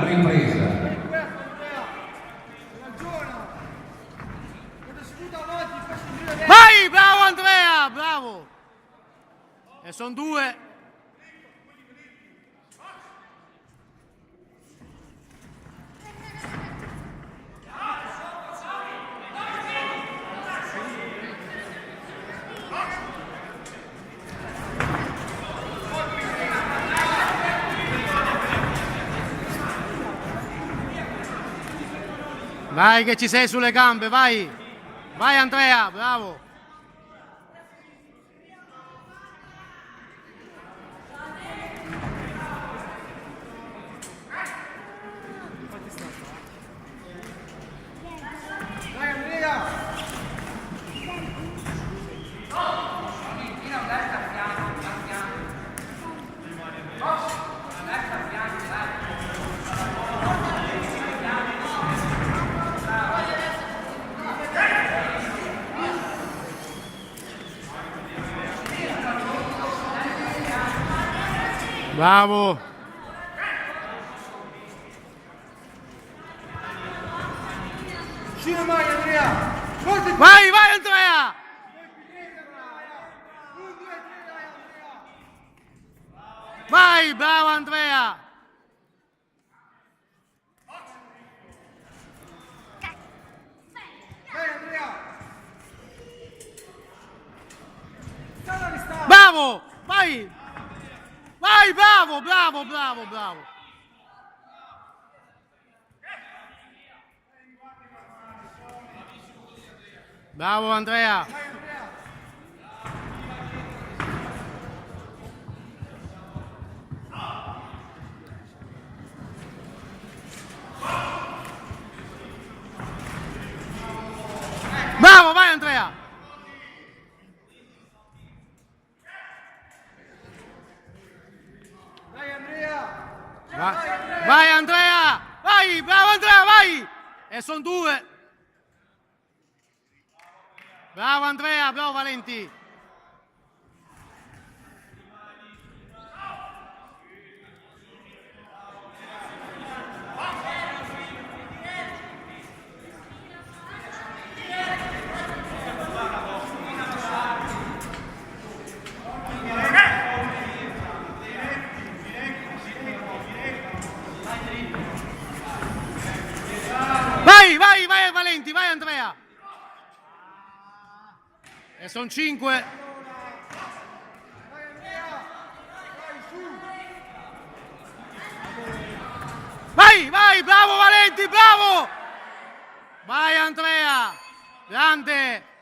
ripresa. Vai, bravo Andrea, bravo. E sono due. Vai che ci sei sulle gambe, vai! Vai Andrea, bravo! Vai Andrea! Bravo! Scina mai Andrea! Vai, vai Andrea! Vai, bravo Andrea! Vai Andrea! Stanno di stare! Bravo! Vai! Vai, bravo, bravo, bravo, bravo! Bravo Andrea! Vai Andrea! Bravo, vai Andrea! Vai Andrea! Vai Andrea! Vai, bravo Andrea, vai! E sono due! Bravo Andrea, bravo Valenti! Vai, vai, vai Valenti, vai Andrea! E sono 5. Vai Andrea! Vai su! Vai, vai, bravo Valenti, bravo! Vai Andrea! Grande!